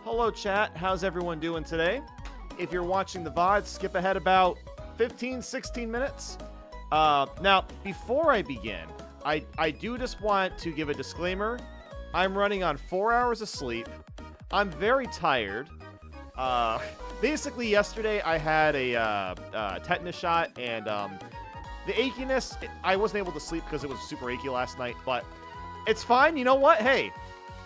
Hello, chat. How's everyone doing today? If you're watching the VOD, skip ahead about 15, 16 minutes. Now, before I begin, I do just want to give a disclaimer. I'm running on 4 hours of sleep. I'm very tired. Basically, yesterday I had a tetanus shot, and the achiness, I wasn't able to sleep because it was super achy last night, but it's fine. You know what? Hey,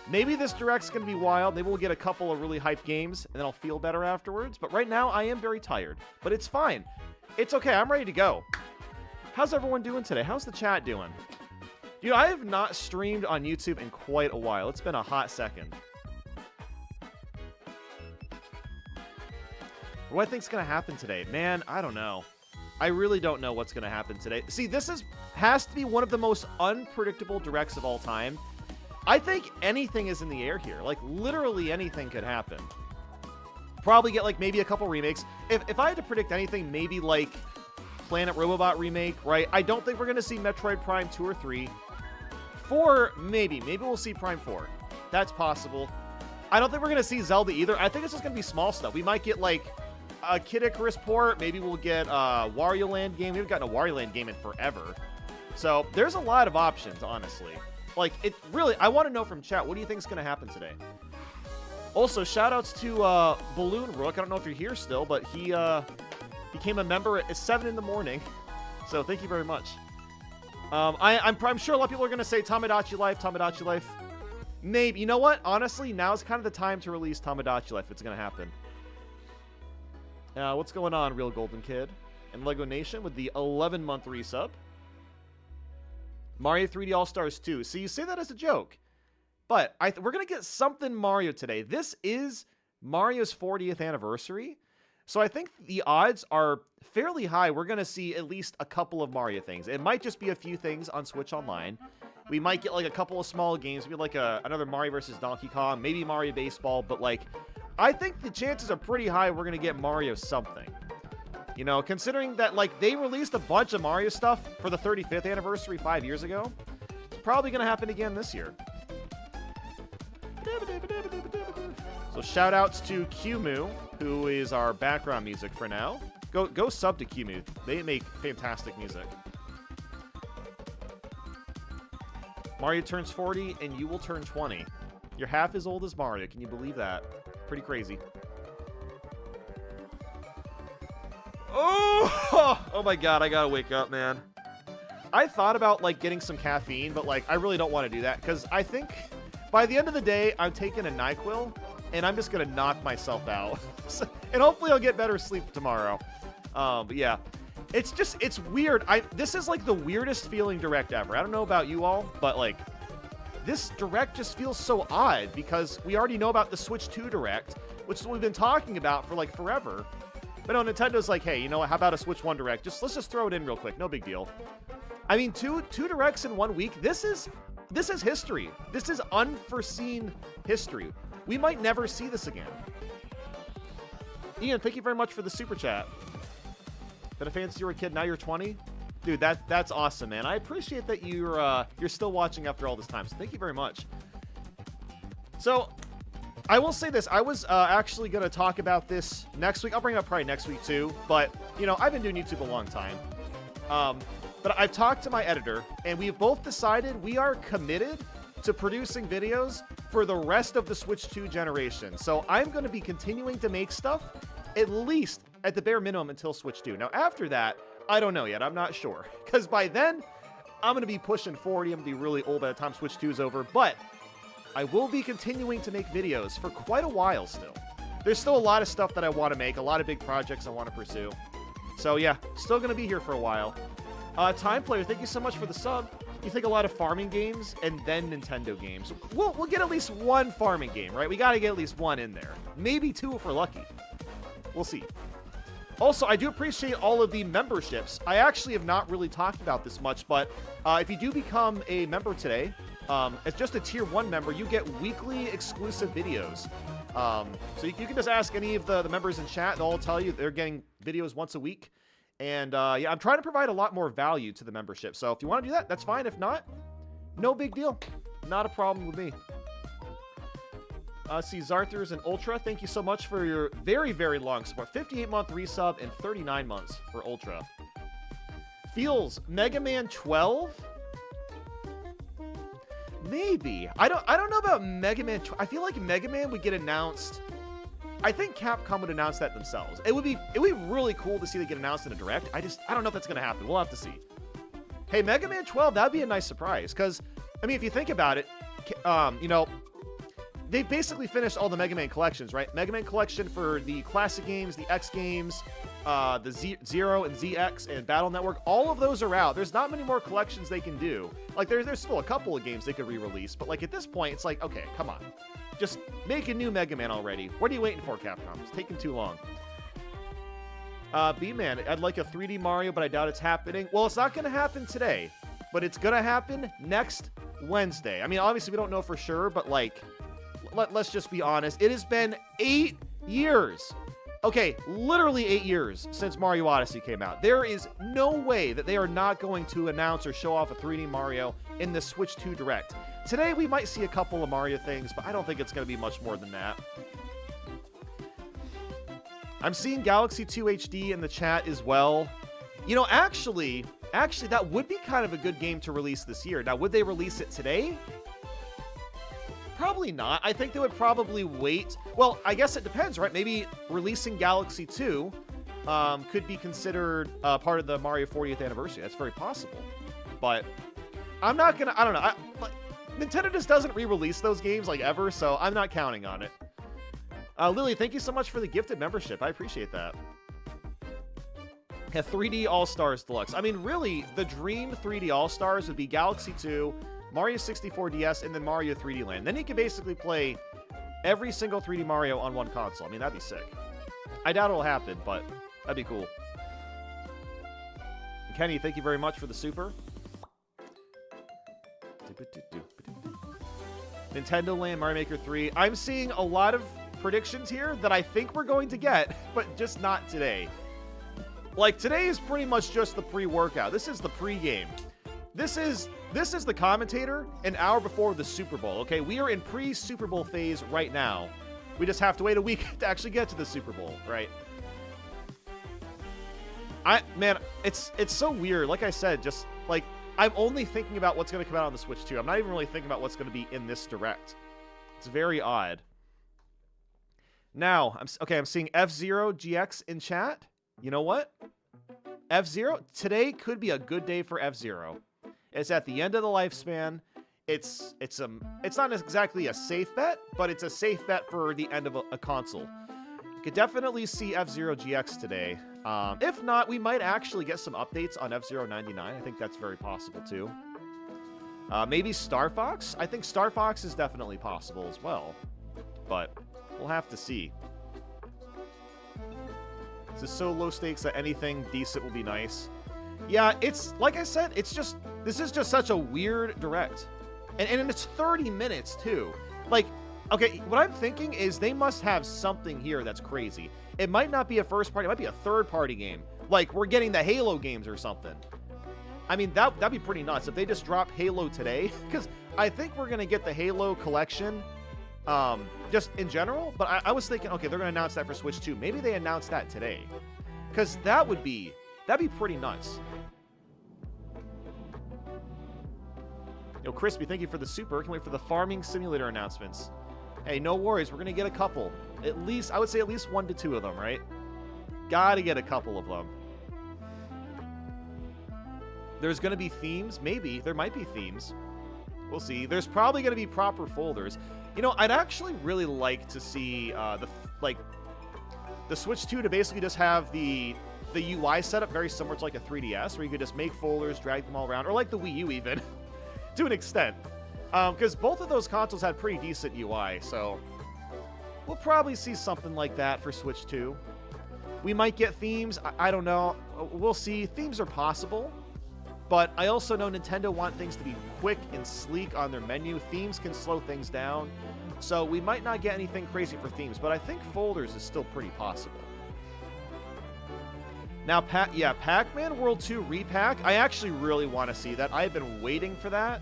maybe this Direct's going to be wild. Maybe we'll get a couple of really hyped games, and then I'll feel better afterwards. But right now, I am very tired. But it's fine. It's okay. I'm ready to go. How's everyone doing today? How's the chat doing? Dude, I have not streamed on YouTube in quite a while. It's been a hot second. What do I think's going to happen today? Man, I don't know. I really don't know what's going to happen today. See, this has to be one of the most unpredictable Directs of all time. I think anything is in the air here. Like, literally anything could happen. Probably get, like, maybe a couple remakes. If I had to predict anything, maybe, like, Planet Robobot remake, right? I don't think we're going to see Metroid Prime 2 or 3. 4, maybe. Maybe we'll see Prime 4. That's possible. I don't think we're going to see Zelda either. I think it's just going to be small stuff. We might get, like, a Kid Icarus port. Maybe we'll get a Wario Land game. We haven't gotten a Wario Land game in forever. So there's a lot of options, honestly. Like, it really, I want to know from chat, what do you think is going to happen today? Also, shout-outs to Balloon Rook. I don't know if you're here still, but he became a member at 7 in the morning. So thank you very much. I'm sure a lot of people are going to say Tamagotchi Life, Tamagotchi Life. Maybe. You know what? Honestly, now's kind of the time to release Tamagotchi Life if it's going to happen. What's going on, Real Golden Kid? And Lego Nation with the 11-month resub. Mario 3D All-Stars 2. So you say that as a joke. But we're going to get something Mario today. This is Mario's 40th anniversary. So I think the odds are fairly high. We're going to see at least a couple of Mario things. It might just be a few things on Switch Online. We might get like a couple of small games. Maybe like another Mario vs. Donkey Kong. Maybe Mario Baseball. But like, I think the chances are pretty high we're going to get Mario something. You know, considering that, like, they released a bunch of Mario stuff for the 35th anniversary 5 years ago, it's probably going to happen again this year. So, shout-outs to Qmu, who is our background music for now. Go sub to Qmu. They make fantastic music. Mario turns 40, and you will turn 20. You're half as old as Mario. Can you believe that? Pretty crazy. Oh my god, I gotta wake up, man. I thought about, like, getting some caffeine, but, like, I really don't want to do that, because I think by the end of the day, I'm taking a NyQuil, and I'm just gonna knock myself out. And hopefully I'll get better sleep tomorrow. But yeah, it's weird. This is, like, the weirdest feeling Direct ever. I don't know about you all, but, like, this Direct just feels so odd, because we already know about the Switch 2 Direct, which is what we've been talking about for, like, forever. But no, Nintendo's like, hey, you know what? How about a Switch 1 Direct? Let's just throw it in real quick. No big deal. I mean, two Directs in 1 week. This is history. This is unforeseen history. We might never see this again. Ian, thank you very much for the super chat. Been a fan since you were a kid. Now you're 20. Dude, that's awesome, man. I appreciate that you're still watching after all this time. So thank you very much. So, I will say this. I was actually going to talk about this next week. I'll bring it up probably next week too. But, you know, I've been doing YouTube a long time. But I've talked to my editor, and we've both decided we are committed to producing videos for the rest of the Switch 2 generation. So I'm going to be continuing to make stuff, at least at the bare minimum, until Switch 2. Now, after that, I don't know yet. I'm not sure. Because by then, I'm going to be pushing 40. I'm going to be really old by the time Switch 2 is over. But I will be continuing to make videos for quite a while still. There's still a lot of stuff that I want to make, a lot of big projects I want to pursue. So yeah, still going to be here for a while. Time Player, thank you so much for the sub. You think a lot of farming games and then Nintendo games. We'll get at least one farming game, right? We got to get at least one in there. Maybe two if we're lucky. We'll see. Also, I do appreciate all of the memberships. I actually have not really talked about this much, but if you do become a member today, as just a tier 1 member, you get weekly exclusive videos. So you can just ask any of the members in chat, they'll all tell you they're getting videos once a week. And yeah, I'm trying to provide a lot more value to the membership. So if you want to do that, that's fine. If not, no big deal. Not a problem with me. See Zarthers and Ultra, thank you so much for your very, very long support. 58-month resub and 39 months for Ultra. Feels Mega Man 12? Maybe. I don't know about Mega Man. I feel like Mega Man would get announced. I think Capcom would announce that themselves. It would be really cool to see they get announced in a direct. I don't know if that's gonna happen. We'll have to see. Hey, Mega Man 12, that'd be a nice surprise. Because, I mean, if you think about it, you know, they've basically finished all the Mega Man collections, right? Mega Man collection for the classic games, the X games, the Zero and ZX and Battle Network, all of those are out. There's not many more collections they can do. Like, there's still a couple of games they could re-release, but like at this point, it's like, okay, come on. Just make a new Mega Man already. What are you waiting for, Capcom? It's taking too long. B-Man, I'd like a 3D Mario, but I doubt it's happening. Well, it's not going to happen today, but it's going to happen next Wednesday. I mean, obviously, we don't know for sure, but like, let's just be honest. It has been 8 years. Okay, literally 8 years since Mario Odyssey came out. There is no way that they are not going to announce or show off a 3D Mario in the Switch 2 Direct. Today, we might see a couple of Mario things, but I don't think it's going to be much more than that. I'm seeing Galaxy 2 HD in the chat as well. You know, actually, that would be kind of a good game to release this year. Now, would they release it today? Probably not. I think they would probably wait. Well, I guess it depends, right? Maybe releasing Galaxy 2 could be considered part of the Mario 40th anniversary. That's very possible. But I'm not going to, I don't know. Nintendo just doesn't re-release those games like ever, so I'm not counting on it. Lily, thank you so much for the gifted membership. I appreciate that. Yeah, 3D All-Stars Deluxe. I mean, really, the dream 3D All-Stars would be Galaxy 2, Mario 64 DS, and then Mario 3D Land. Then you could basically play every single 3D Mario on one console. I mean, that'd be sick. I doubt it'll happen, but that'd be cool. And Kenny, thank you very much for the super. Nintendo Land, Mario Maker 3. I'm seeing a lot of predictions here that I think we're going to get, but just not today. Like, today is pretty much just the pre-workout. This is the pre-game. This is the commentator an hour before the Super Bowl, okay? We are in pre-Super Bowl phase right now. We just have to wait a week to actually get to the Super Bowl, right? Man, it's so weird. Like I said, just, like, I'm only thinking about what's going to come out on the Switch 2. I'm not even really thinking about what's going to be in this Direct. It's very odd. Now, I'm seeing F-Zero GX in chat. You know what? F-Zero, today could be a good day for F-Zero. It's at the end of the lifespan. It's not exactly a safe bet, but it's a safe bet for the end of a console. You could definitely see F-Zero GX today. If not, we might actually get some updates on F-Zero 99. I think that's very possible too. Maybe Star Fox? I think Star Fox is definitely possible as well. But we'll have to see. This is so low stakes that anything decent will be nice. Yeah, it's, like I said, this is just such a weird Direct. And it's 30 minutes, too. Like, okay, what I'm thinking is they must have something here that's crazy. It might not be a first party, it might be a third party game. Like, we're getting the Halo games or something. I mean, that'd be pretty nuts if they just drop Halo today. Because I think we're going to get the Halo collection just in general. But I was thinking, okay, they're going to announce that for Switch 2. Maybe they announce that today. Because that'd be pretty nuts. Yo, Crispy, thank you for the super. Can't wait for the Farming Simulator announcements. Hey, no worries. We're going to get a couple. At least, I would say at least 1 to 2 of them, right? Gotta get a couple of them. There's going to be themes. Maybe. There might be themes. We'll see. There's probably going to be proper folders. You know, I'd actually really like to see the Switch 2 to basically just have the UI setup very similar to like a 3DS, where you could just make folders, drag them all around, or like the Wii U even, to an extent. Because both of those consoles had pretty decent UI, so we'll probably see something like that for Switch 2. We might get themes. I don't know. We'll see. Themes are possible. But I also know Nintendo want things to be quick and sleek on their menu. Themes can slow things down. So we might not get anything crazy for themes, but I think folders is still pretty possible. Now, Pac-Man World 2 Repack. I actually really want to see that. I've been waiting for that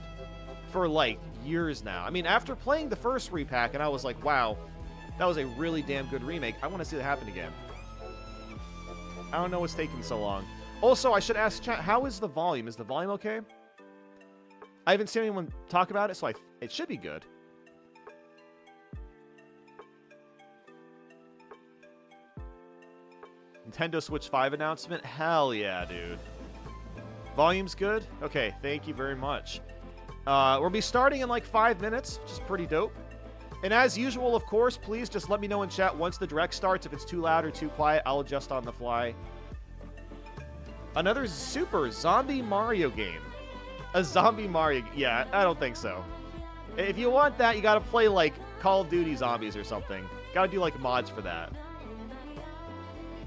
for, like, years now. I mean, after playing the first repack, and I was like, wow, that was a really damn good remake. I want to see that happen again. I don't know what's taking so long. Also, I should ask chat, how is the volume? Is the volume okay? I haven't seen anyone talk about it, so it should be good. Nintendo Switch 5 announcement? Hell yeah, dude. Volume's good? Okay, thank you very much. We'll be starting in like 5 minutes, which is pretty dope. And as usual, of course, please just let me know in chat once the direct starts. If it's too loud or too quiet, I'll adjust on the fly. Another super zombie Mario game. A zombie Mario... Yeah, I don't think so. If you want that, you gotta play like Call of Duty Zombies or something. Gotta do like mods for that.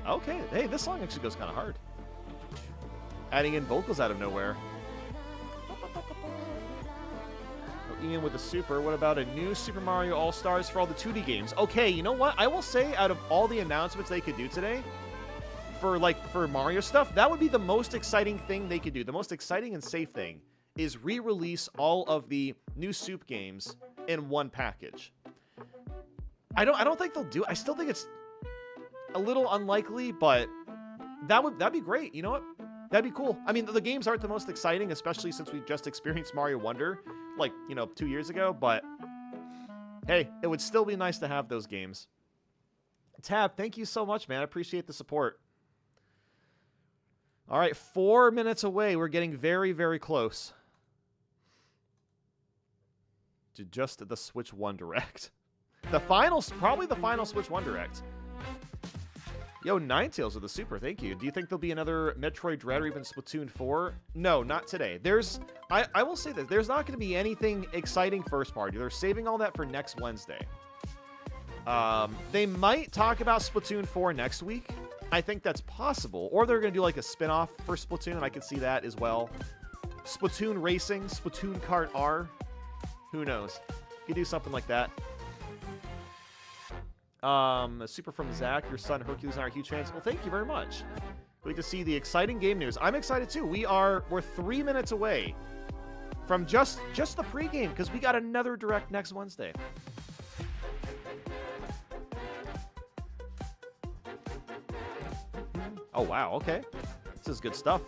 Okay, hey, this song actually goes kind of hard. Adding in vocals out of nowhere. Ian with the super. What about a new Super Mario All-Stars for all the 2D games? Okay, you know what? I will say out of all the announcements they could do today, for Mario stuff, that would be the most exciting thing they could do. The most exciting and safe thing is re-release all of the new Soup games in one package. I don't think they'll do it. I still think it's a little unlikely, but that'd be great. You know what? That'd be cool. I mean, the games aren't the most exciting, especially since we've just experienced Mario Wonder, like, 2 years ago, but hey, it would still be nice to have those games. Tab, thank you so much, man. I appreciate the support. All right, 4 minutes away. We're getting very, very close to just the Switch 1 Direct. Probably the final Switch 1 Direct. Yo, Ninetales with the super, thank you. Do you think there'll be another Metroid Dread or even Splatoon 4? No, not today. I will say this, there's not going to be anything exciting first party. They're saving all that for next Wednesday. They might talk about Splatoon 4 next week. I think that's possible. Or they're going to do like a spin-off for Splatoon, and I could see that as well. Splatoon Racing, Splatoon Kart R. Who knows? You could do something like that. Super from Zach, your son Hercules and I are huge fans. Well, thank you very much. We get to see the exciting game news. I'm excited too. We're 3 minutes away from just the pregame because we got another direct next Wednesday. Oh wow, okay. This is good stuff.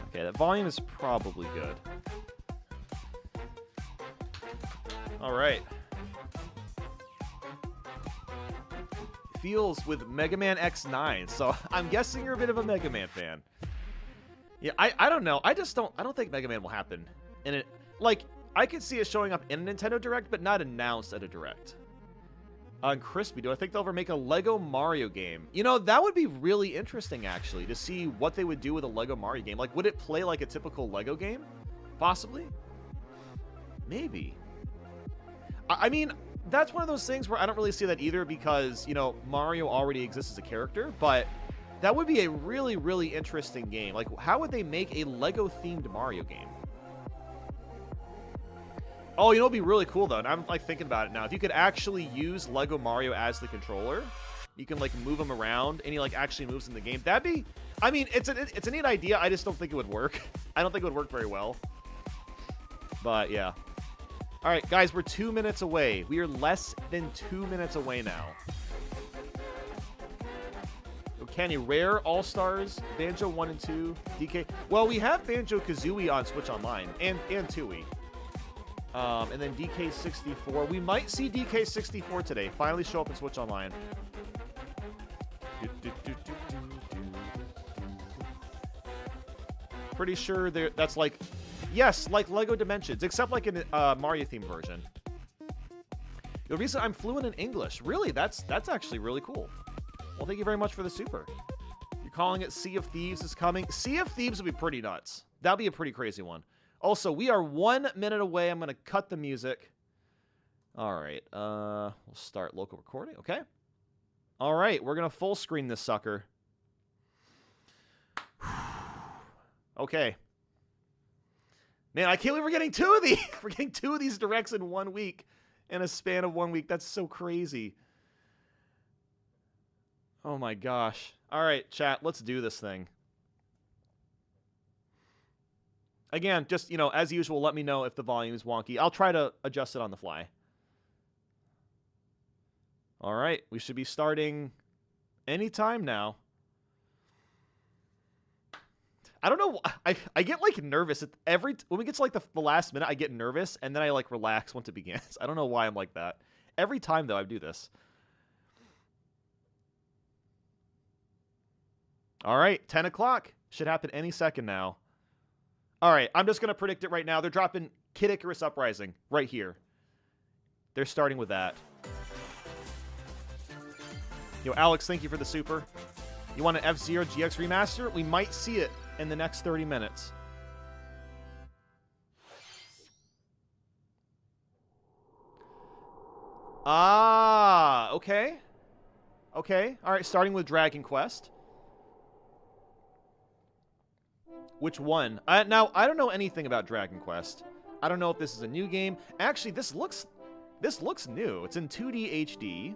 Okay, that volume is probably good. All right. Feels with Mega Man X9, so I'm guessing you're a bit of a Mega Man fan. Yeah, I don't know. I don't think Mega Man will happen. And it, like, I could see it showing up in a Nintendo Direct, but not announced at a Direct. Crispy, do I think they'll ever make a Lego Mario game? You know, that would be really interesting, actually, to see what they would do with a Lego Mario game. Like, would it play like a typical Lego game? Possibly? Maybe. I mean, that's one of those things where I don't really see that either because, you know, Mario already exists as a character, but that would be a really, really interesting game. Like, how would they make a Lego-themed Mario game? Oh, you know what'd be really cool, though, and I'm, like, thinking about it now. If you could actually use Lego Mario as the controller, you can, like, move him around, and he, like, actually moves in the game. That'd be... I mean, it's a neat idea. I just don't think it would work. I don't think it would work very well. But, yeah. All right, guys, we're 2 minutes away. We are less than 2 minutes away now. Kenny, Rare, All-Stars, Banjo 1 and 2, DK. Well, we have Banjo-Kazooie on Switch Online, and Tooie. And then DK64. We might see DK64 today. Finally show up in Switch Online. Pretty sure that's like... Yes, like Lego Dimensions, except like in a Mario-themed version. The reason I'm fluent in English. Really, that's actually really cool. Well, thank you very much for the super. You're calling it Sea of Thieves is coming. Sea of Thieves would be pretty nuts. That'd be a pretty crazy one. Also, we are 1 minute away. I'm going to cut the music. All right. We'll start local recording. Okay. All right. We're going to full screen this sucker. Okay. Man, I can't believe we're getting two of these. We're getting 2 of these directs in 1 week. In a span of 1 week. That's so crazy. Oh my gosh. All right, chat. Let's do this thing. Again, just, you know, as usual, let me know if the volume is wonky. I'll try to adjust it on the fly. All right, we should be starting anytime now. I don't know. I get, like, nervous. When we get to, like, the last minute, I get nervous, and then I, like, relax once it begins. I don't know why I'm like that. Every time, though, I do this. All right, 10 o'clock. Should happen any second now. All right, I'm just going to predict it right now. They're dropping Kid Icarus Uprising right here. They're starting with that. Yo, Alex, thank you for the super. You want an F-Zero GX remaster? We might see it in the next 30 minutes. Ah, okay. Okay, all right, starting with Dragon Quest. Which one? Now, I don't know anything about Dragon Quest. I don't know if this is a new game. Actually, this looks new. It's in 2D HD.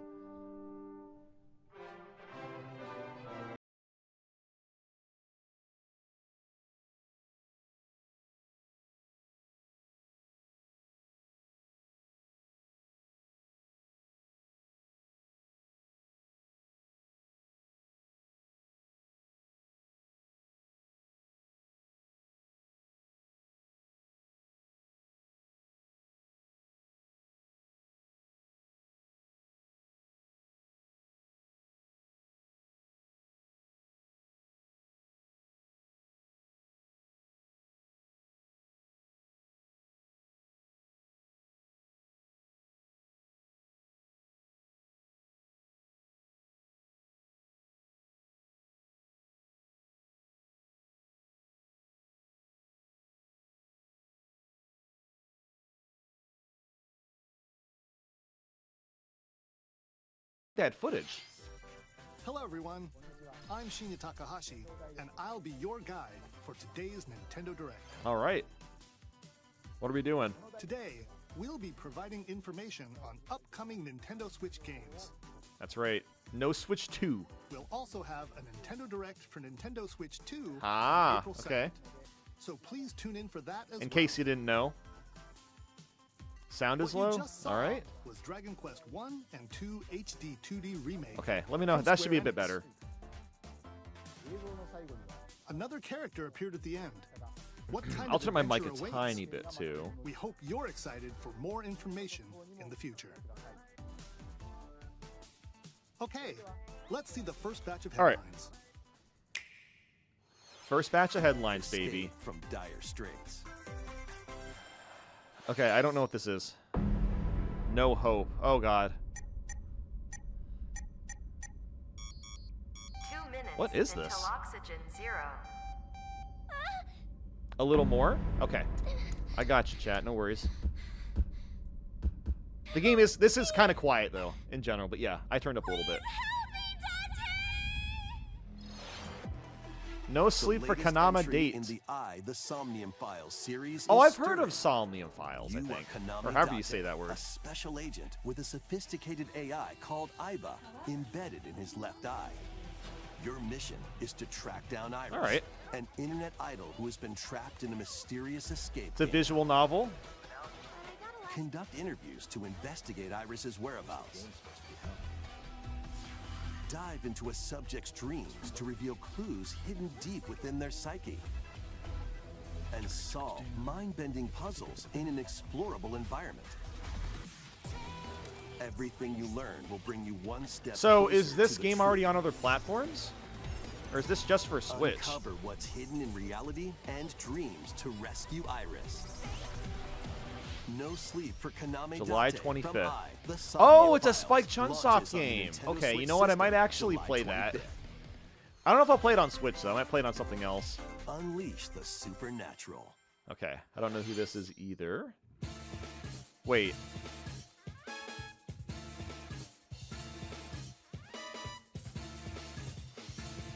That footage. Hello everyone, I'm Shinya Takahashi, and I'll be your guide for today's Nintendo Direct. All right. What are we doing? Today, we'll be providing information on upcoming Nintendo Switch games. That's right. No Switch 2. We'll also have a Nintendo Direct for Nintendo Switch 2 Ah, April 2nd. okay. So please tune in for that as well. In case you didn't know. Sound is What you low? just saw All right. was Dragon Quest 1 and 2 HD 2D remake. Okay, let me know. from That should be a Square bit Enix. better. Another character appeared at the end. What kind I'll of turn my mic a adventure awaits? tiny bit, too. We hope you're excited for more information in the future. Okay, let's see the first batch of All right. headlines. First batch of headlines, baby. Escape from dire straits. Okay, I don't know what this is. No hope. Oh, God. 2 minutes What is until this? oxygen 0. A little more? Okay. I got you, chat. No worries. The game is... This is kind of quiet, though, in general. But yeah, I turned up a little bit. No sleep for Latest Kanama entry date. in the the Somnium Files series. Oh, is I've heard of stirring. Somnium Files, I You think. are Kaname Or however you Date, say that word. a special agent with a sophisticated AI called Aiba embedded in his left eye. Your mission is to track down Iris, All right. an internet idol who has been trapped in a mysterious escape It's a game. visual novel. Conduct interviews to investigate Iris's whereabouts. Dive into a subject's dreams to reveal clues hidden deep within their psyche. And solve mind-bending puzzles in an explorable environment. Everything you learn will bring you one step So, closer is this to the game truth. already on other platforms? Or is this just for Switch? Uncover what's hidden in reality and dreams to rescue Iris. No sleep for Kaname July Date 25th. from the Oh, Somnium it's a Files Spike Chunsoft launches on the game. Nintendo Okay, you Switch know what? I system might actually July play that. 25th. I don't know if I'll play it on Switch, though. I might play it on something else. Unleash the supernatural. Okay, I don't know who this is either. Wait.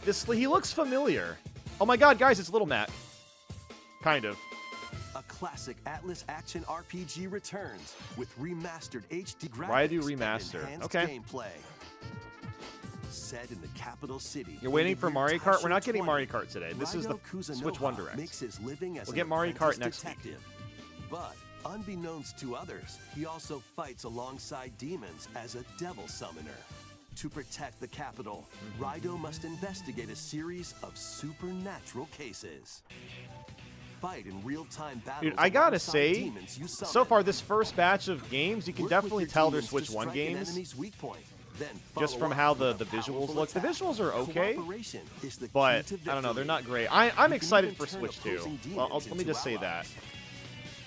He looks familiar. Oh my god, guys, it's Little Matt. Kind of. A classic Atlas action RPG returns with remastered HD graphics Why do and remaster? enhanced Okay. gameplay. Set in the capital city. You're waiting for Mario Kart? We're not getting Mario Kart today. This is the Raido Switch 1 Kuzunoha Direct. Makes his living as We'll an get Mario Kart apprentice next week. detective. But unbeknownst to others, he also fights alongside demons as a devil summoner. To protect the capital, Raido must investigate a series of supernatural cases. Fight in real-time battles. Dude, I gotta alongside say, demons you so summon. far this first batch of games, you can Work with definitely your tell they're teams to Switch 1 strike an games. enemy's weak point, then Just follow from up how with the a visuals powerful look. The attack. visuals are okay, Cooperation is the key but to I don't know, they're victory. not great. You I'm can excited even for turn Switch 2. opposing Well, demons let me into just say that. allies.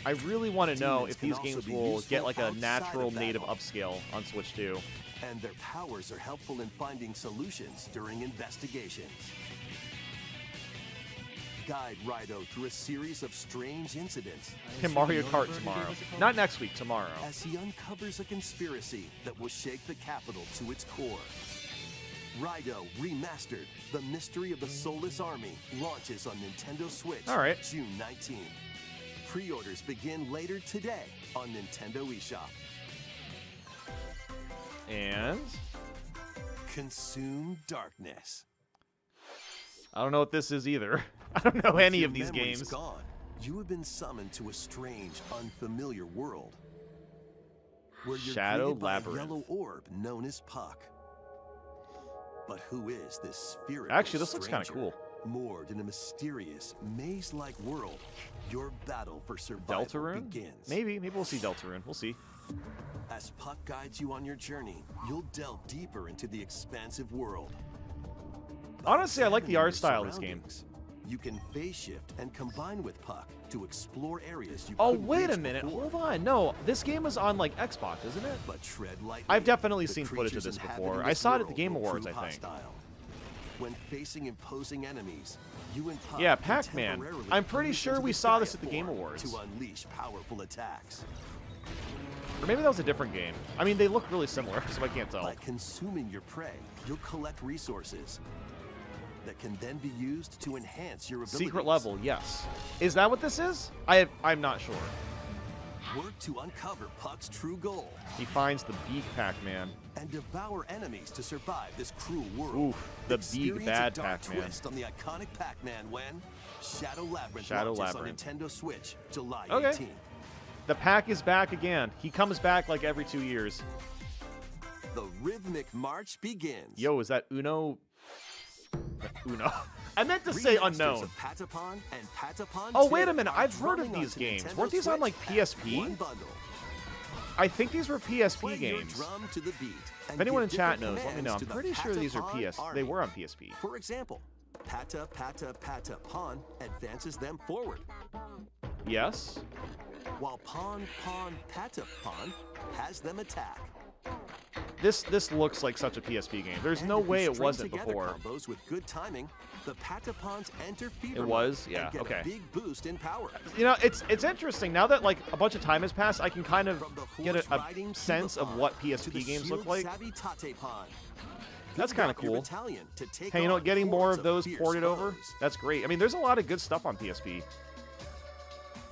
I really want to know Demons if can these also games be will useful get like a outside natural of native battle. upscale on Switch 2. And their powers are helpful in finding solutions during investigations. Guide Raido through a series of strange incidents Can Mario Kart tomorrow. Not next week, tomorrow. as he uncovers a conspiracy that will shake the capital to its core. Raido Remastered, The Mystery of the Soulless Army, launches on Nintendo Switch All right. June 19th. Pre-orders begin later today on Nintendo eShop. And Consume Darkness. I don't know what this is either. I don't know any Your of these memory's games. Gone. You have been summoned to a strange, unfamiliar world. Where you're Shadow greeted by a Labyrinth. yellow orb known as Puck. But who is this spherical Actually, this looks kind of stranger? cool. Moored in a mysterious, maze-like world, your battle for survival Deltarune? begins. Maybe we'll see Deltarune. We'll see. As Puck guides you on your journey, you'll delve deeper into the expansive world. Honestly, I like the Examining art your style of this game. surroundings, you can phase shift and combine with Puck to explore areas you Oh, couldn't wait a reach minute. before. Hold on. No, this game was on like Xbox, isn't it? But tread lightly. I've definitely The seen footage of creatures this inhabiting before. this I saw it at the world Game will Awards, I prove think. hostile. When facing imposing enemies, you and Puck Yeah, can Pac-Man. temporarily I'm pretty fuse sure into we the saw this Gaia at the Game form Awards. to unleash powerful attacks. Or maybe that was a different game. I mean, they look really similar, so I can't tell. By consuming your prey, you'll collect resources that can then be used to enhance your abilities. Secret level, yes. Is that what this is? I'm not sure. Work to uncover Puck's true goal He finds the Beak Pac-Man. and devour enemies to survive this cruel world. Oof, the big Experience bad a dark Pac-Man. twist on the iconic Pac-Man when Shadow Labyrinth Shadow launches Labyrinth. on Nintendo Switch July Okay. 18th. The Pac is back again. He comes back like every 2 years. The rhythmic march begins. Yo, is that Uno? Uno. I meant to say Remasters unknown. of Patapon and Patapon Oh, 2 wait a minute, are I've heard of drumming these onto games. Nintendo Weren't these on, Switch like, as PSP? one bundle. I think these were PSP Play your games. drum to the beat and If anyone in give chat different knows, let me know. I'm commands to the pretty sure these are Patapon PS. army. They were on PSP. For example, Pata Pata Pata Pawn advances them forward, Yes. while Pawn Pawn Pata Pawn has them attack. This looks like such a PSP game. There's And no if you way it string wasn't together before. combos with good timing, the Patapons enter fever It was? mode Yeah, and get okay. a big boost in power. You know, it's interesting now that like a bunch of time has passed. I can kind of From the get horse-riding a sense of Pawn what to the PSP games look like. shield-savvy Tate Pawn. That's Build kind of up your cool. battalion to take Hey, you know on what? Getting more hordes of those fierce ported over, foes. that's great. I mean, there's a lot of good stuff on PSP.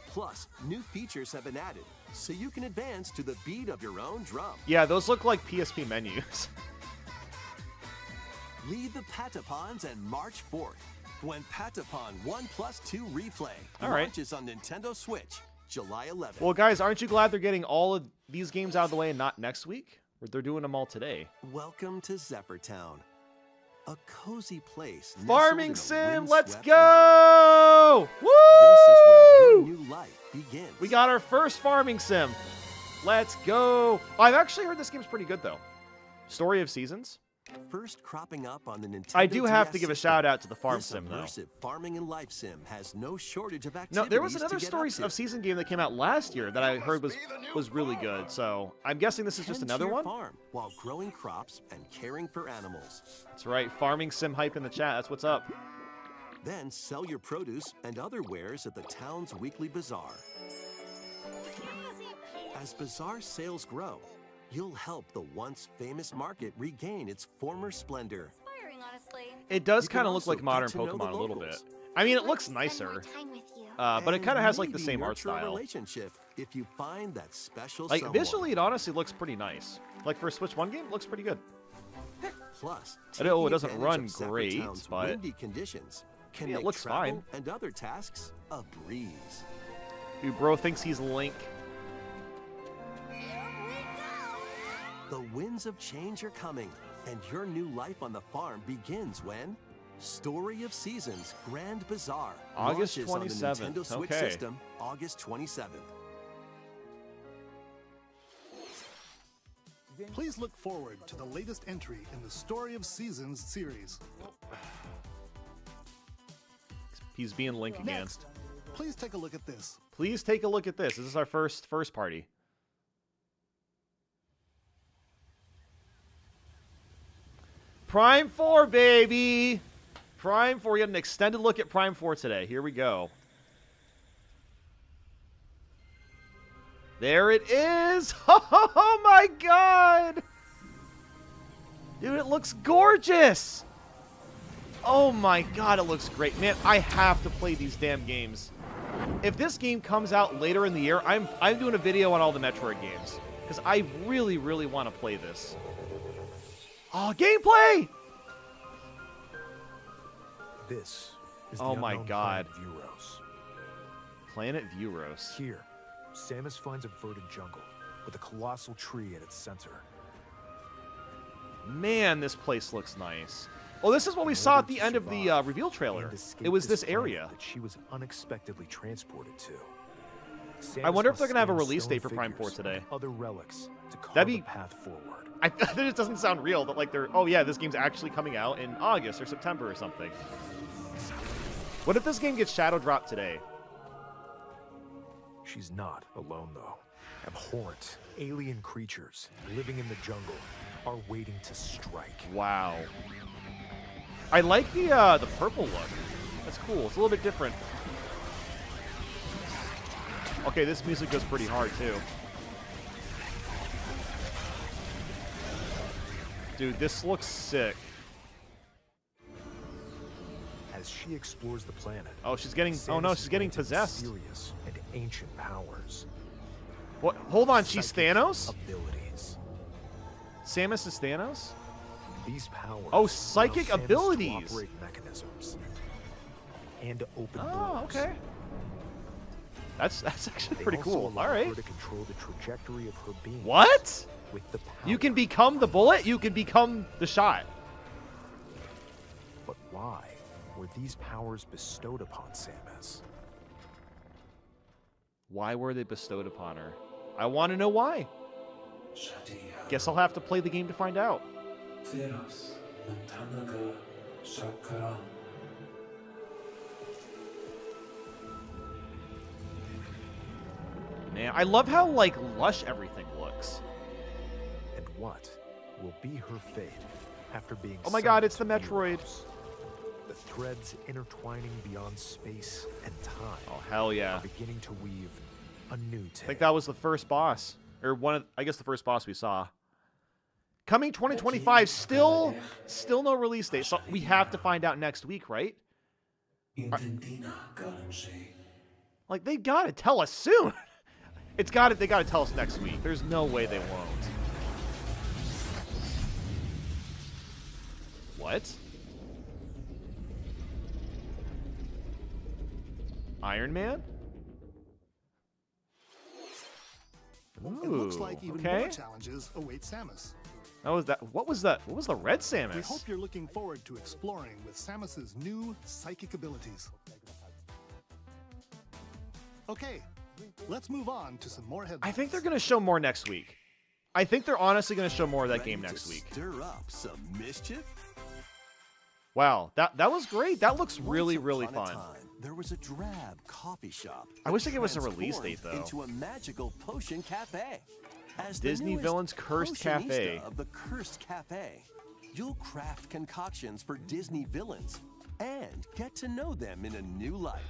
Plus, new features have been added, so you can advance to the beat of your own drum. Yeah, those look like PSP menus. Lead the Patapons and march forth when Patapon 1+2 Replay All right. launches on Nintendo Switch July 11th. Well, guys, aren't you glad they're getting all of these games out of the way and not next week? Or they're doing them all today. Welcome to Zephyrtown, a cozy place. nestled Farming in a Sim, let's windswept go! valley. This is where your Woo! new life begins. We got our first Farming Sim. Let's go. I've actually heard this game's pretty good, though. Story of Seasons. First cropping up on the Nintendo I do have DS to give a system, shout out to the Farm this Sim, though. immersive farming and life sim has no shortage of No, activities there was to another get Story up to. of Season game that came out last year that I heard was really good. So I'm guessing this is just Tend to another your one. farm while growing crops and caring for animals. That's right. Farming Sim hype in the chat. That's what's up. Then sell your produce and other wares at the town's weekly bazaar. As bazaar sales grow, you'll help the once famous market regain its former splendor. Inspiring, honestly. It does You can kind of look also like get modern to know the Pokemon a little bit. locals. I mean, it I'd looks like to spend more nicer, time with you. but it And kind of has like the maybe same art nurture a style. relationship if you find that special Like someone. visually, it honestly looks pretty nice. Like for a Switch 1 game, it looks pretty good. Plus, I know it taking doesn't advantage run of Sapper great, Town's but windy conditions can yeah, it make looks travel fine. and other tasks a breeze. Dude, bro thinks he's Link. The winds of change are coming, and your new life on the farm begins when Story of Seasons Grand Bazaar August launches on the 27th. Nintendo Switch Okay. system August 27th. Please look forward to the latest entry in the Story of Seasons series. He's being Link again. Next, please take a look at this. Please take a look at this. This is our first party. Prime 4, baby! Prime 4. We got an extended look at Prime 4 today. Here we go. There it is! Oh my god! Dude, it looks gorgeous! Oh my god, it looks great. Man, I have to play these damn games. If this game comes out later in the year, I'm doing a video on all the Metroid games. Because I really, really want to play this. Oh, gameplay! This is Oh the my unknown god. planet Vuros. Planet Vuros. Here, Samus finds a verdant jungle with a colossal tree at its center. Man, this place looks nice. Oh, this is what we saw at the end of the reveal trailer. And escape It was this planet area. that she was unexpectedly transported to. I wonder if Samus they're going to have a must release scan date for stone Prime 4 figures today. and other relics to carve That'd be- a path forward. I it just doesn't sound real, but like they're, oh yeah, this game's actually coming out in August or September or something. What if this game gets shadow dropped today? She's not alone, though. Abhorrent, alien creatures living in the jungle are waiting to strike. Wow. I like the purple look. That's cool. It's a little bit different. Okay, this music goes pretty hard too. Dude, this looks sick. As she explores the planet, Oh, she's getting. Oh no, Samus she's getting is granted possessed. Mysterious and ancient powers. What? Hold on, she's Psychic Thanos? Abilities. Samus is Thanos? These powers. Oh, allow psychic Samus to abilities. operate mechanisms and open Oh, doors. okay. That's actually They pretty also cool. allow All right. her to control the trajectory of her being. What? With the power. You can become the bullet. You can become the shot. But why were these powers bestowed upon Samus? Why were they bestowed upon her? I want to know why. Guess I'll have to play the game to find out. Man, I love how like lush everything looks. And what will be her fate after being Oh my god, summoned it's the to Metroid. Vuros? The threads intertwining beyond space and time Oh hell yeah. are beginning to weave a new tale. I think that was the first boss, or one of, I guess the first boss we saw. Coming 2025, still no release date. So we have to find out next week, right? Like they gotta tell us soon. They gotta tell us next week. There's no way they won't. What? Iron Man? It looks like Ooh, even okay. more challenges await Samus. What was that? What was that? What was the red We Samus? hope you're looking forward to exploring with Samus's new psychic abilities. Okay, let's move on to some more headlines. I think they're gonna show more next week. I think they're honestly gonna show more of that Ready game to next week. Stir up some mischief. Wow, that was great. That looks really, Once really upon a fun. time, there was a drab coffee shop. I wish they gave us a transformed release date, though. Into a magical potion cafe. As Disney the newest Villains Cursed potionista Cafe. of the Cursed Cafe, you'll craft concoctions for Disney villains and get to know them in a new light.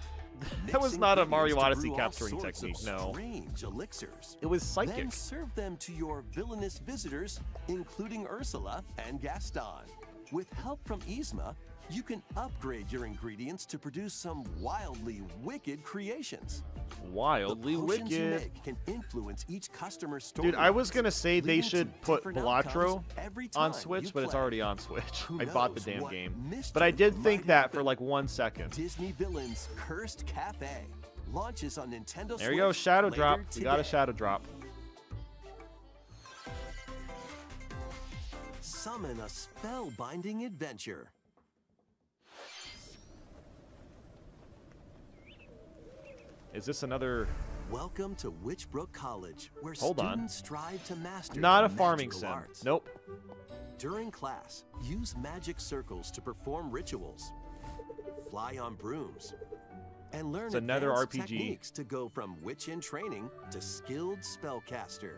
That was Mixing not a ingredients Mario to Odyssey brew all capturing sorts of technique, no. Strange elixirs. It was Then psychic. serve them to your villainous visitors, including Ursula and Gaston. With help from Yzma, You can upgrade your ingredients to produce some wildly wicked creations. Wildly The potions you wicked. make can influence each customer's story. Dude, I was going to say they leading to should put different Balatro outcomes every on time Switch, you but it's play. already on Switch. Who I bought the knows damn what game. mischief But I did think might that for happen. like 1 second. Disney Villains Cursed Cafe launches on Nintendo There you go, Switch Shadow later Drop. We got a today. Shadow Drop. Summon a spellbinding adventure. Is this another... Welcome to Witchbrook College, where Hold on. students strive to master Not the a farming magical sim. arts. Nope. During class, use magic circles to perform rituals, fly on brooms, and learn It's another advanced RPG. techniques to go from witch in training to skilled spellcaster.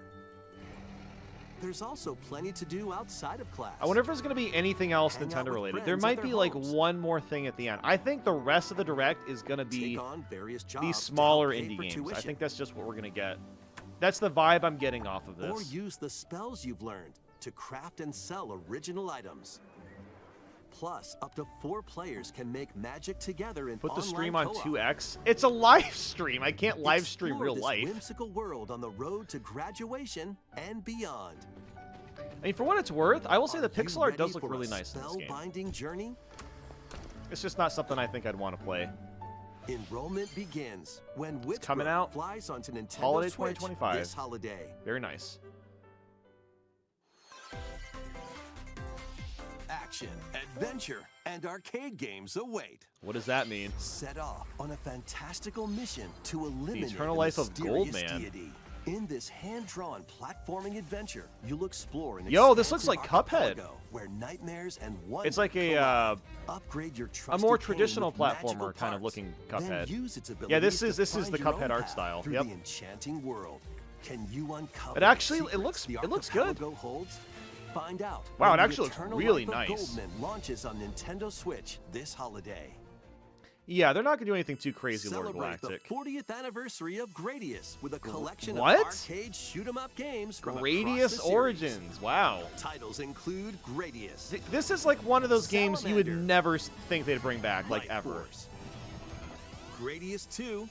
There's also plenty to do outside of class. I wonder if there's going to be anything else Hang out Nintendo with related. There friends might at be their like homes. one more thing at the end. I think the rest of the Direct is going to be Take on various jobs these to smaller help pay indie for games. I tuition. think that's just what we're going to get. That's the vibe I'm getting off of Or this. use the spells you've learned to craft and sell original items. Plus, up to 4 players can make magic together in Put the online stream on co-op. 2x. It's a live stream. I can't live stream Explore real this life. whimsical world on the road to graduation and beyond. I mean, for what it's worth, I will say the Are you pixel art ready does look for really a nice in this game. spellbinding journey? It's just not something I think I'd want to play. Enrollment begins when coming Witchbrook out flies onto Nintendo holiday Switch 2025. this holiday. Very nice. Action, adventure, and arcade games await. What does that mean? Set off on a fantastical mission to eliminate Eternal a Life of mysterious Goldman. deity. In this hand-drawn platforming adventure, you'll explore an Yo, this looks like expansive Cuphead. archipelago where nightmares and wonders It's like a collide. Upgrade your a more trusted game traditional with magical platformer kind of parts. looking Then Cuphead. use its Yeah, this abilities is to the find your Cuphead own art path style. through Yep. the enchanting world. Can you uncover It the actually- it secrets looks- the it looks good. archipelago holds? Find out. Wow, when it the actually looks Eternal really Life of nice. Goldman launches on Nintendo Switch this holiday. Yeah, they're not going to do anything too crazy, Lord Celebrate the Galactic. 40th anniversary of Gradius with a collection What? of arcade shoot-'em-up games from across the Gradius series. Origins. Wow. Titles include Gradius, This is like one of those games you would Salamander. never think they'd bring back, like, Light ever. Force, Gradius 2,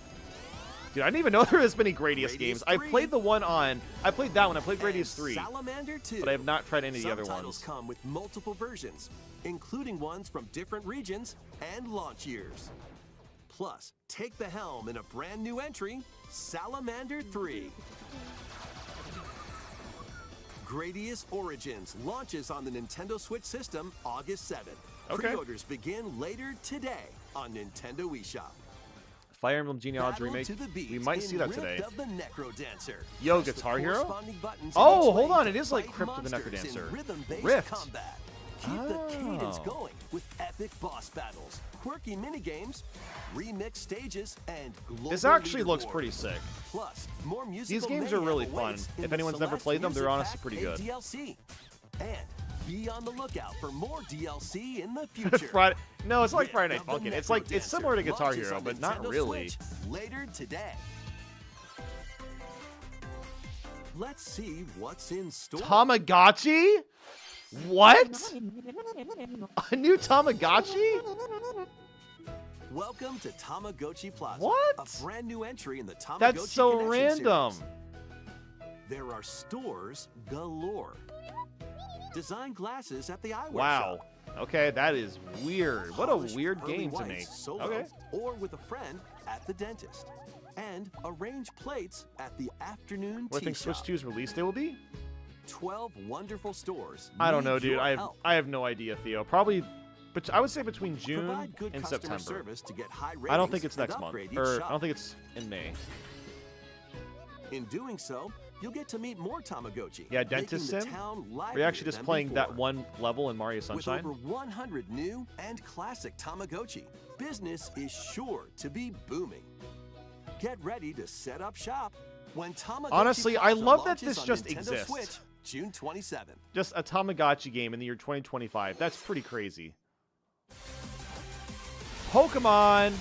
Dude, I didn't even know there was many Gradius Gradius games. I 3. played the one on... I played that one. I played and Gradius 3. Salamander 2. But I have not tried any of the Some other titles ones. come with multiple versions, including ones from different regions and launch years. Plus, take the helm in a brand new entry, Salamander 3. Gradius Origins launches on the Nintendo Switch system August 7th. Okay. Pre-orders begin later today on Nintendo eShop. Fire Emblem Genealogy Battle Remake. to the beat We might see in that Rift today. of the Necro Dancer. Yo, Press the Guitar Hero? corresponding buttons Oh, in each hold lane on, to it is like fight Crypt of the Necro monsters in Dancer. rhythm-based Rift. combat. Keep the cadence Oh. going with epic boss battles, quirky minigames, remixed stages, and global This actually looks leaderboard. pretty sick. Plus, more musical games are mayhem really fun. awaits in If the anyone's never select played them, they're Music honestly Pack pretty paid good. DLC. And be on the lookout for more DLC in the future. Friday... No, it's like Rift Friday Night of the Funkin'. It's Necro like it's similar to Dancer Guitar launches Hero, on but not Nintendo really. Switch later today. Let's see what's in store. Tamagotchi? What? A new Tamagotchi? Welcome to Tamagotchi Plaza. What? A brand new entry in the Tamagotchi That's so Connection random. series. There are stores galore. Design glasses at the eyewear Wow. shop. Okay, that is weird. What a Polished weird pearly game to whites make. Solo, Okay. or with a friend at the dentist. And arrange plates at the afternoon What do you tea think Switch shop. 2's release day will be? 12 wonderful stores. I don't need know, dude. your I help. have no idea, Theo. Probably, but I would say between June Provide good and customer September. service to get high I don't ratings think it's and next month, upgrade each or shop. I don't think it's in May. In doing so, you'll get to meet more Tamagotchi. Yeah, making Dentist the Sim? town We're livelier actually just than playing that before. one level in Mario With Sunshine. over 100 new and classic Tamagotchi, business is sure to be booming. Get ready to set up shop when Tamagotchi Honestly, I Plaza love that launches this on just Nintendo exists. Switch, June 27th. Just a Tamagotchi game in the year 2025. That's pretty crazy. Pokemon!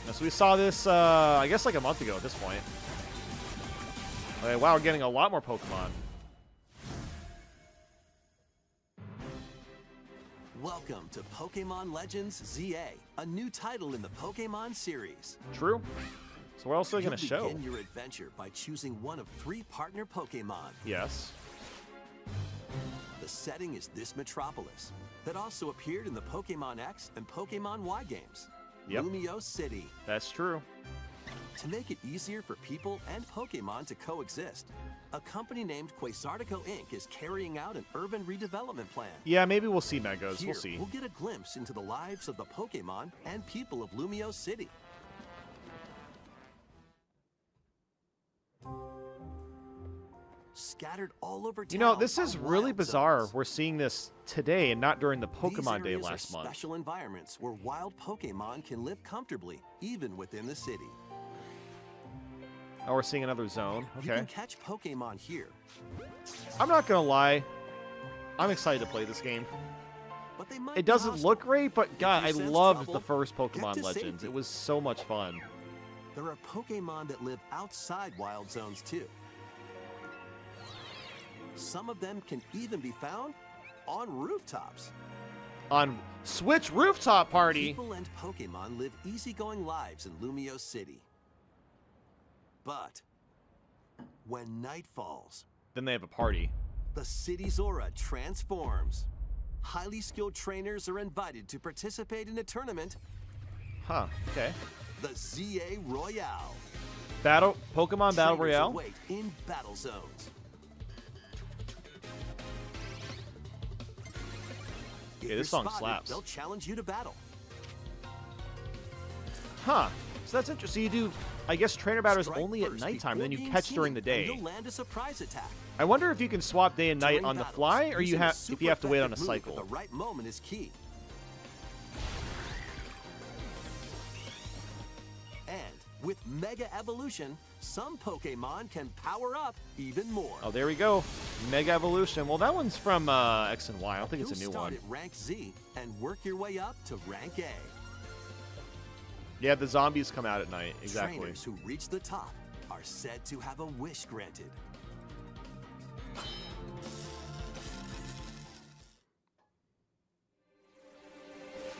Now, so we saw this, I guess like a month ago at this point. Okay, wow, we're getting a lot more Pokemon. Welcome to Pokemon Legends ZA, a new title in the Pokemon series. True. So what else are they going to show? Begin your adventure by choosing one of 3 partner Pokemon. Yes. The setting is this metropolis that also appeared in the Pokemon X and Pokemon Y games. Yep. Lumio City. That's true. To make it easier for people and Pokemon to coexist, a company named Quasartico Inc. is carrying out an urban redevelopment plan. Yeah, maybe we'll see Megas. Here, We'll see. we'll get a glimpse into the lives of the Pokemon and people of Lumio City. Scattered all over town. You know, this is are really wild bizarre. zones. We're seeing this today and not during the These Pokemon Day areas last are month. special environments where wild Pokemon can live comfortably, even within the city. Oh, we're seeing another zone. You Okay. can catch Pokemon here, I'm not going to lie. I'm excited to play this game. but they might It be doesn't hostile. look great, but God, I you sense loved trouble, the first get Pokemon to Legends. safety. It was so much fun. There are Pokemon that live outside wild zones too. Some of them can even be found on rooftops. On Switch Rooftop Party. People and Pokemon live easygoing lives in Lumio City. But when night falls, Then they have a party. the city's aura transforms. Highly skilled trainers are invited to participate in a tournament, Huh. Okay. the ZA Royale. Pokemon Battle Trainers Royale. await in battle zones. If Yeah, you're this song spotted, slaps. They'll challenge you to battle. Huh. So that's interesting. So you do, I guess, trainer battles Strike only at first nighttime, before and then you being catch during seen, the and day. You'll land a surprise attack. I wonder if you can swap day and night During on the battles, fly, or using a if you have to wait on a super effective cycle. move at the right moment is key. And with Mega Evolution, some Pokemon can power up even more. Oh, there we go. Mega Evolution. Well, that one's from X and Y. I don't think it's a You'll new start one. at rank Z and work your way up to rank A. Yeah, the zombies come out at night. Exactly. Trainers who reach the top are said to have a wish granted.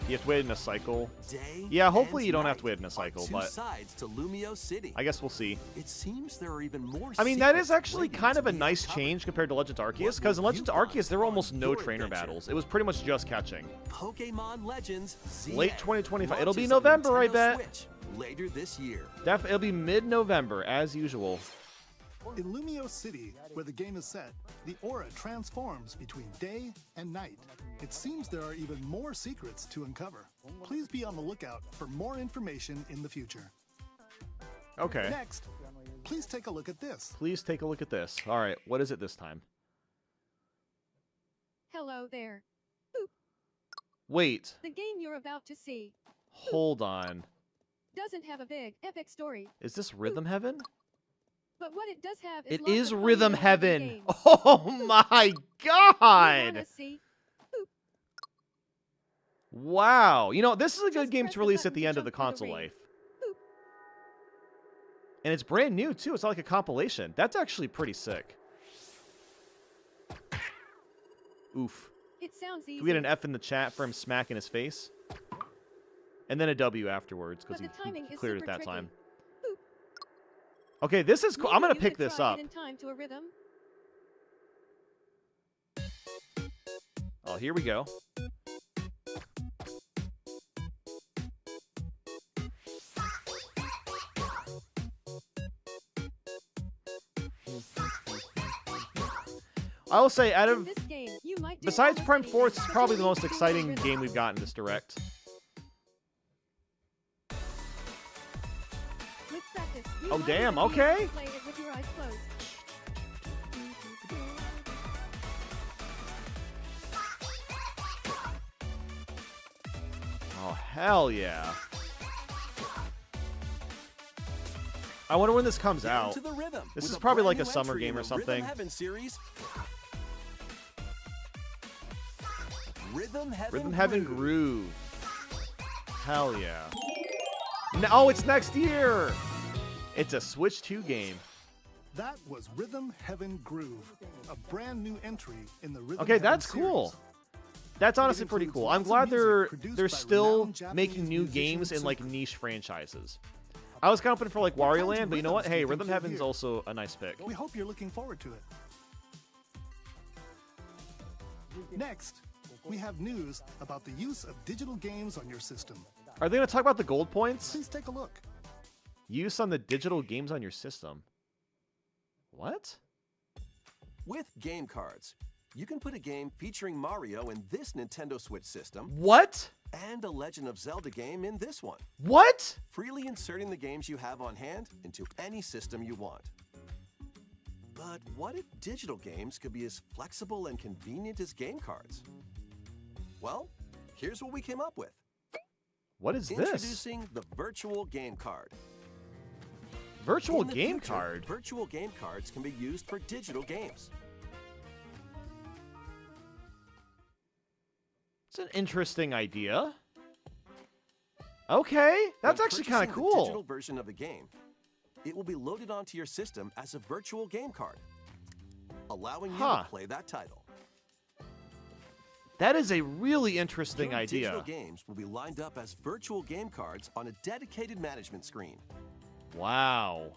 You have to wait in a cycle. Day Yeah, hopefully and you don't have night to wait in a are cycle, two but sides to Lumio City. I guess we'll see. It seems there are even more. I mean, that is secrets actually waiting kind to of a be nice uncovered. change compared to Legends Arceus, What because in will Legends you find Arceus, there were almost on no your trainer adventure? battles. It was pretty much just catching. Pokemon Legends ZA Late 2025. It'll be launches on November, I Nintendo bet. Switch later this year. It'll be mid-November, as usual. In Lumio City, where the game is set, the aura transforms between day and night. It seems there are even more secrets to uncover. Please be on the lookout for more information in the future. Okay. Next, please take a look at this. Please take a look at this. All right, what is it this time? Hello there. Wait, The game you're about to see hold on. doesn't have a big, epic story, Is this Rhythm Heaven? but what it does have is It lots is of fun Rhythm little Heaven. games. Oh my You god! wanna see? Wow. You know, this is a good Just game press to the release button at the to end of the jump through the console ring. life. And it's brand new, too. It's not like a compilation. That's actually pretty sick. Oof. It sounds easy. Can we get an F in the chat for him smacking his face? And then a W afterwards, because But the timing he is cleared it super that tricky. time. Okay, this is cool. I'm Maybe going to you pick could this try up. it in time to a rhythm. Oh, here we go. I will say, out In of this game, you might do besides almost Prime anything, 4, this is but probably you the need most to do it in exciting rhythm. game we've got in this direct. With practice, you Oh, might damn, even be able to okay. play it with your eyes closed. Oh, hell yeah. I wonder when this comes Get out. into the rhythm This with is a probably brand like a new summer entry game in or the something. Rhythm Heaven series. Rhythm Heaven. Rhythm Heaven Groove. Groove. Hell yeah. Oh, it's next year! It's a Switch 2 game. That was Rhythm Heaven Groove, a brand new entry in the Rhythm Okay, Heaven that's cool. series. That's honestly pretty includes cool. I'm lots of glad music they're produced by still renowned Japanese making new musicians games in like and niche franchises. I was hoping for like What Wario kinds of Land, but you know what? rhythms do Hey, you think Rhythm you'll Heaven's hear? also a nice pick. We hope you're looking forward to it. Next, we have news about the use of digital games on your system. Are they going to talk about the gold points? Please take a look. Use on the digital games on your system. What? With game cards, you can put a game featuring Mario in this Nintendo Switch system What? and a Legend of Zelda game in this one, What? freely inserting the games you have on hand into any system you want. But what if digital games could be as flexible and convenient as game cards? Well, here's what we came up with. What is this? Introducing the virtual game card. Virtual In the game future, card? Virtual game cards can be used for digital games. It's an interesting idea. Okay, that's When actually kind of purchasing the digital cool. version of a game, it will be loaded onto your system as a virtual game card, allowing you Huh. to play that title. That is a really interesting Your digital idea. games will be lined up as virtual game cards on a dedicated management screen. Wow.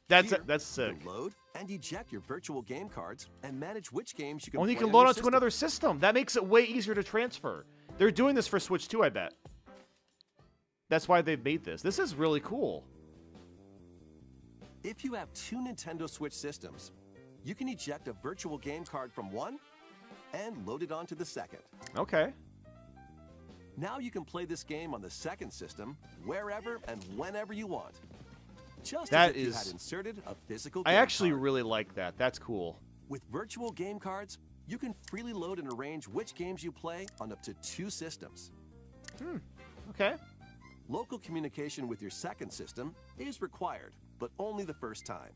That's Here, that's sick. You can load and eject your virtual game cards and manage which games you can Only you play can on load your onto system. another system. That makes it way easier to transfer. They're doing this for Switch 2, I bet. That's why they've made this. This is really cool. If you have two Nintendo Switch systems, you can eject a virtual game card from one and load it onto the second. Okay. Now you can play this game on the second system wherever and whenever you want. Just That as if you is- had inserted a physical I game actually card. really like that. That's cool. With virtual game cards, you can freely load and arrange which games you play on up to two systems. Okay. Local communication with your second system is required, but only the first time.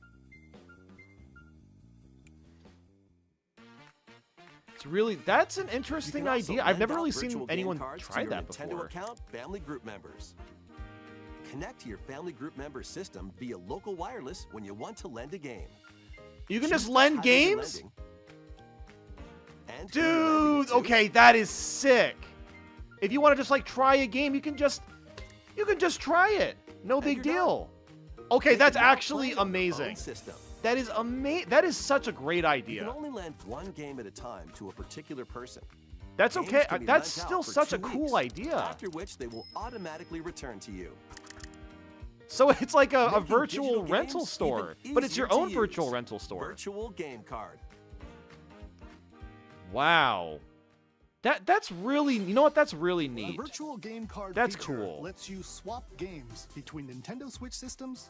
It's really, that's an You interesting can also idea. I've lend never out really virtual seen game anyone cards to try your that Nintendo before. account family group members. Connect to your family group member system via local wireless when you want to lend a game. You can Choose just the lend title you're games? lending and who you're lending it Dude, to. okay, that is sick. If you want to just like try a game, you can just try it. No And big you're done. deal. Okay, They that's can now actually play on their own amazing. system. That is amazing. That is such a great You idea. can only lend one game at a time to a particular person. That's Games okay. can be That's lent out still for such 2 a cool weeks, idea. After which they will automatically return to you. So it's like a Making virtual digital rental games store, even but it's your easier to own virtual use. rental store. Virtual game card. Wow. That's really, you know what? That's really The neat. virtual game card That's feature cool. lets you swap games between Nintendo Switch systems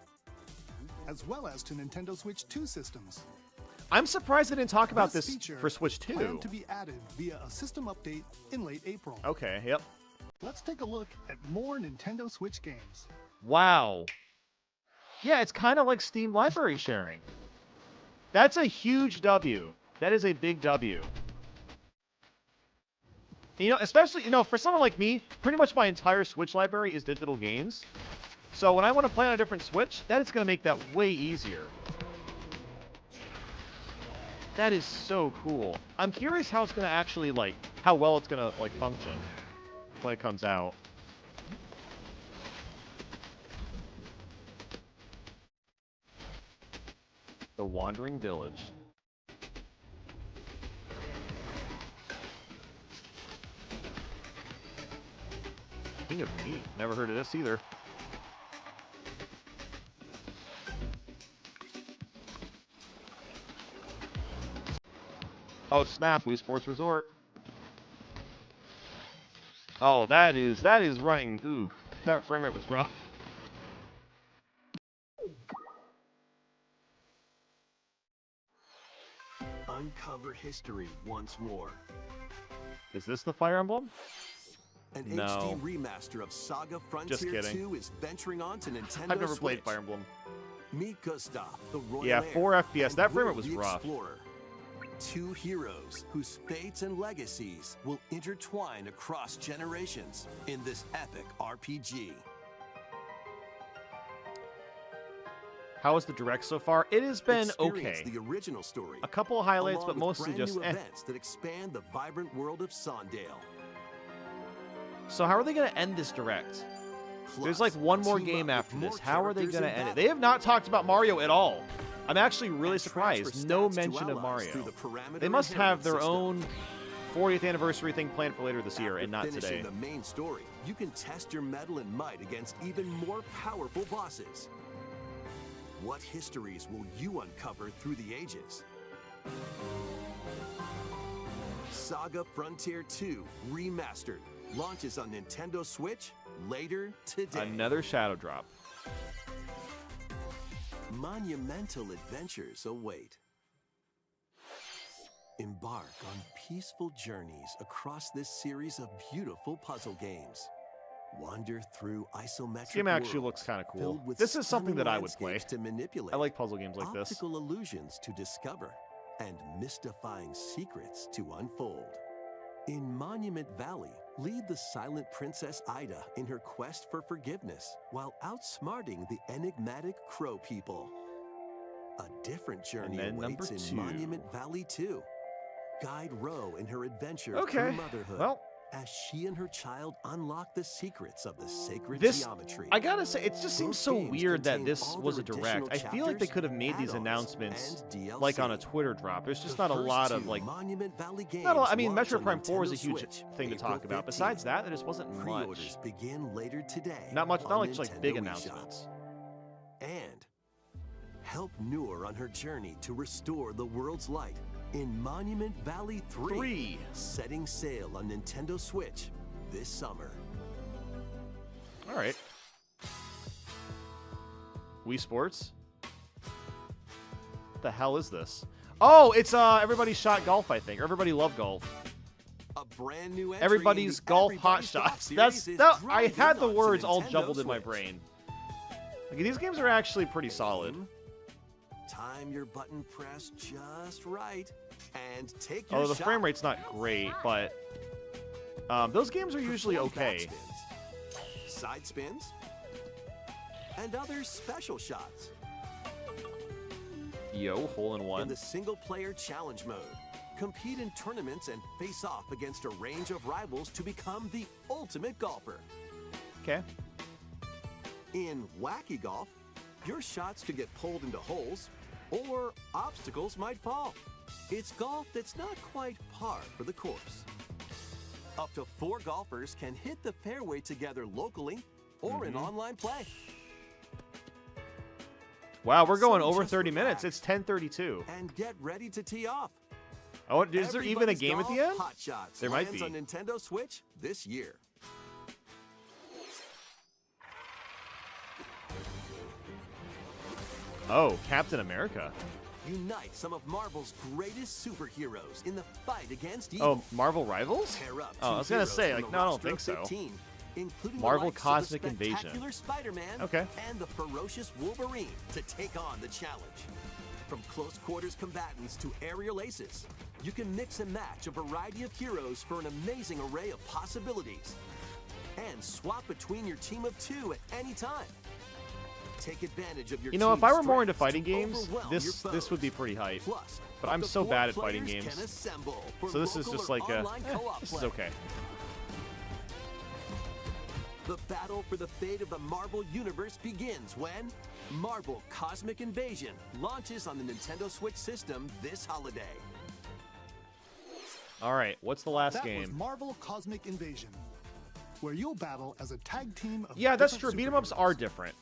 as well as to Nintendo Switch 2 systems. I'm surprised they didn't talk about this feature for Switch planned 2. to be added via a system update in late April. Okay, yep. Let's take a look at more Nintendo Switch games. Wow. Yeah, it's kind of like Steam library sharing. That's a huge W. That is a big W. You know, especially, you know, for someone like me, pretty much my entire Switch library is digital games. So when I want to play on a different Switch, that is going to make that way easier. That is so cool. I'm curious how it's going to actually, like, how well it's going to, like, function when it comes out. The Wandering Village. King of Meat. Never heard of this either. Oh snap! Wii Sports Resort. Oh, that is running. Ooh, that frame rate was rough. Uncover history once more. Is this the Fire Emblem? An No. HD remaster of Saga Frontier kidding. 2 is venturing on to Nintendo I've never Switch. played Fire Emblem. Meet Gustav, the Royal Yeah, Heir, 4 FPS. and That frame Will rate was the rough. Explorer. Two heroes whose fates and legacies will intertwine across generations in this epic RPG. How was the direct so far? It has been Experience okay. the original story, A couple of highlights, along but with mostly brand just new eh. events that expand the vibrant world of Sondale. So how are they going to end this direct? There's Plus, like one more team game up with after more this. How are they characters going to in end it? battle. They have not talked about Mario at all. I'm actually really And transfer surprised. No stats to mention of allies Mario. through the parameter They must have inheritance their system. own 40th anniversary thing planned for later this year After and not finishing today. the main story, you can test your mettle and might against even more powerful bosses. What histories will you uncover through the ages? Saga Frontier 2 Remastered launches on Nintendo Switch later today. Another shadow drop. Monumental adventures await. Embark on peaceful journeys across this series of beautiful puzzle games. Wander through isometric This game actually worlds looks kind of cool. filled with This is something that stunning I would play. landscapes to manipulate, I like puzzle games like this. optical illusions to discover, and mystifying secrets to unfold. In Monument Valley, lead the silent Princess Ida in her quest for forgiveness while outsmarting the enigmatic Crow people. A different journey then number awaits in 2. Monument Valley 2. Guide Ro in her adventure Okay. through motherhood Well, as she and her child unlock the secrets of the sacred this, geometry. I gotta say, it just seems Both so games weird that contain this all was a their direct. I additional feel like they chapters, could have made these add-ons, announcements and DLC. like on a Twitter drop. There's just The not a first lot of two like. Monument Valley games Not a lot, I mean, launch Metroid on Prime 4 is a Nintendo huge Switch, thing to April talk about. 15th. Besides that, there just wasn't much. Pre-orders begin later today. Not much. Not on like big Nintendo announcements. eShop. And help Noor on her journey to restore the world's light in Monument Valley 3. Setting sail on Nintendo Switch this summer. All right. Wii Sports. What the hell is this? Oh, it's Everybody Shot Golf, I think. Or Everybody Loved Golf. A brand new entry Everybody's in the Golf Everybody's Hot Golf Shots. series That's is that. I dropping had the onto words all Nintendo jumbled in my Switch. brain. Like, these games are actually pretty solid. Time your button press just right and take your Although the shot. frame rate's not great, but those games are usually Perform okay. backspins, side spins, and other special shots. Yo, hole in In one. the single-player challenge mode, compete in tournaments and face off against a range of rivals to become the ultimate golfer. Okay. In Wacky Golf, your shots could get pulled into holes, or obstacles might fall. It's golf that's not quite par for the course. Up to 4 golfers can hit the fairway together locally or in online play. Wow, we're going So over just 30 minutes. relax. It's 10:32. And get ready to tee off. Oh, is there even a Everybody's game at the Golf end? Hot Shots There might lands be. on Nintendo Switch this year. Oh, Captain America. Unite some of Marvel's greatest superheroes in the fight against evil. Oh, Marvel Rivals? Pair up Oh, I two was gonna heroes say, from like, the no, I don't roster think of so. 15, including Marvel the likes Cosmic of the Invasion. Spectacular Spider-Man Okay. and the ferocious Wolverine to take on the challenge. From close quarters combatants to aerial aces, you can mix and match a variety of heroes for an amazing array of possibilities. And swap between your team of 2 at any time. Take advantage of your You know, if I team's were more into strengths fighting to games, overwhelm your this would be pretty hype. Plus, But up I'm to so 4 bad at fighting players games. can assemble for So this is local just or like a, online co-op this is play. okay. The battle for the fate of the Marvel Universe begins when Marvel Cosmic Invasion launches on the Nintendo Switch system this holiday. All right, what's the last That game? was Marvel Cosmic Invasion, where you'll battle as a tag team of Yeah, that's true. different Beat 'em ups superheroes. are different.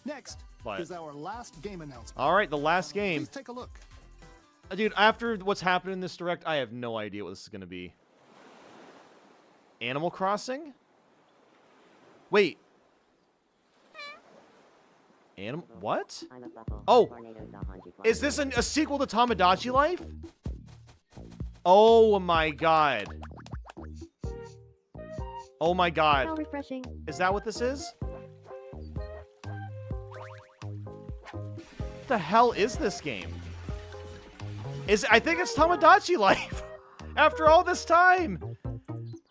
Next But- is our last game announcement. All right, the last game. Please take a look. Dude, after what's happened in this direct, I have no idea what this is going to be. Animal Crossing? Wait. What? Oh, is this a sequel to Tamagotchi Life? Oh my god. Oh my How god. refreshing. Is that what this is? What the hell is this game? I think it's Tamagotchi Life. After all this time.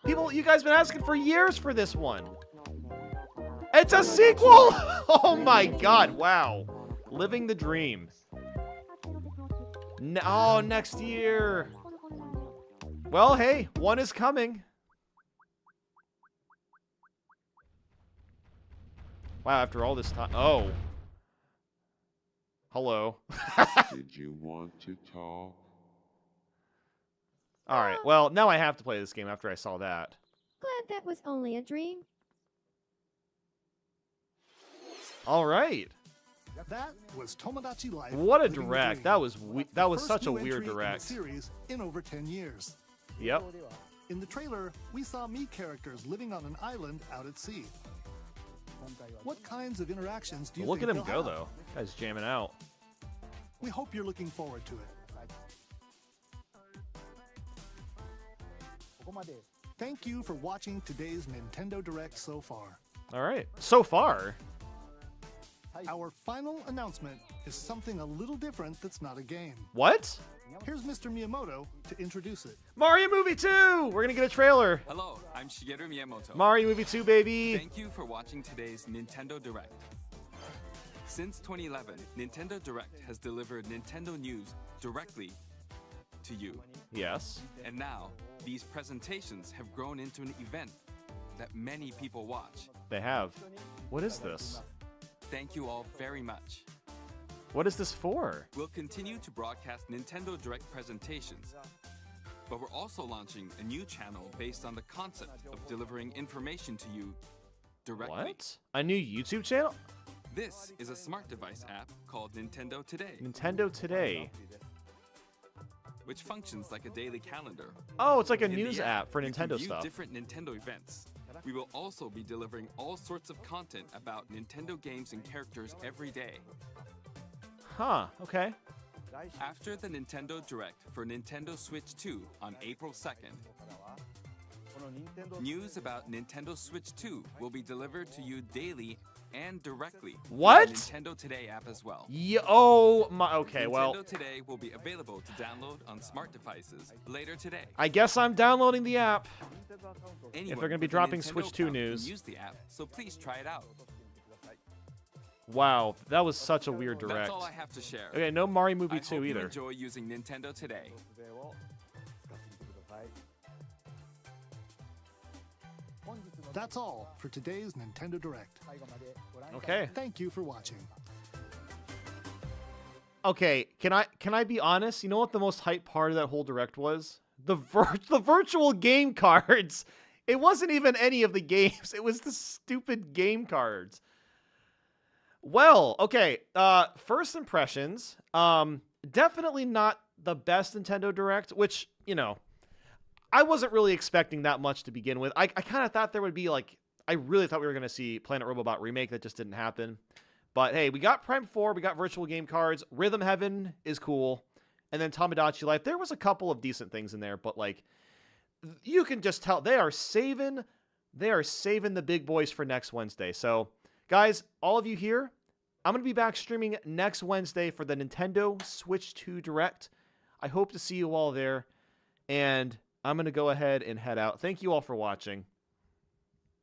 You guys been asking for years for this one. It's a sequel! Oh my god, wow. Living the dream. Oh, next year. Well, hey, one is coming. Wow, after all this time. Oh. Hello. Did you want to talk? All right. Well, now I have to play this game after I saw that. Glad that was only a dream. Oh. All right. That was Tomodachi Life. What a Living the direct. Dream. That was that was First such a new weird entry in the direct. series in over 10 years. Yep. In the trailer, we saw Mii characters living on an island out at sea. What kinds of interactions do you Look think at him they'll go have? though. Guy's jamming out. We hope you're looking forward to it. Thank you for watching today's Nintendo Direct so far. All right. So far. Our final announcement is something a little different that's not a game. What? Here's Mr. Miyamoto to introduce it. Mario Movie 2! We're gonna get a trailer. Hello, I'm Shigeru Miyamoto. Mario Movie 2, baby. Thank you for watching today's Nintendo Direct. Since 2011, Nintendo Direct has delivered Nintendo news directly to you. Yes. And now, these presentations have grown into an event that many people watch. They have. What is this? Thank you all very much. What is this for? We'll continue to broadcast Nintendo Direct presentations, but we're also launching a new channel based on the concept of delivering information to you directly. What? A new YouTube channel? This is a smart device app called Nintendo Today, Nintendo Today. which functions like a daily calendar. Oh, it's like a In the news app for you can Nintendo view stuff. different Nintendo events. We will also be delivering all sorts of content about Nintendo games and characters every day. Huh, okay. After the Nintendo Direct for Nintendo Switch 2 on April 2nd, news about Nintendo Switch 2 will be delivered to you daily and directly What? through the Nintendo Today app as well. Oh my, okay, Nintendo well, Today will be available to download on smart devices later today. I guess I'm downloading the app. Anyone they're gonna be with a dropping Nintendo Switch 2 account can news. Use the app, so please try it out. Wow, that was such a weird direct. That's all I have to share. Okay, no Mario I Movie hope 2 you either. enjoy using Nintendo Today. That's all for today's Nintendo Direct. Okay. Thank you for watching. Okay, can I be honest? You know what the most hype part of that whole direct was? The virtual game cards. It wasn't even any of the games. It was the stupid game cards. Well, okay. First impressions. Definitely not the best Nintendo Direct, which, you know, I wasn't really expecting that much to begin with. I kind of thought there would be like, I really thought we were going to see Planet Robobot Remake. That just didn't happen. But hey, we got Prime 4, we got virtual game cards. Rhythm Heaven is cool. And then Tomodachi Life. There was a couple of decent things in there, but like, you can just tell they are saving the big boys for next Wednesday. So, guys, all of you here, I'm going to be back streaming next Wednesday for the Nintendo Switch 2 Direct. I hope to see you all there. And I'm going to go ahead and head out. Thank you all for watching.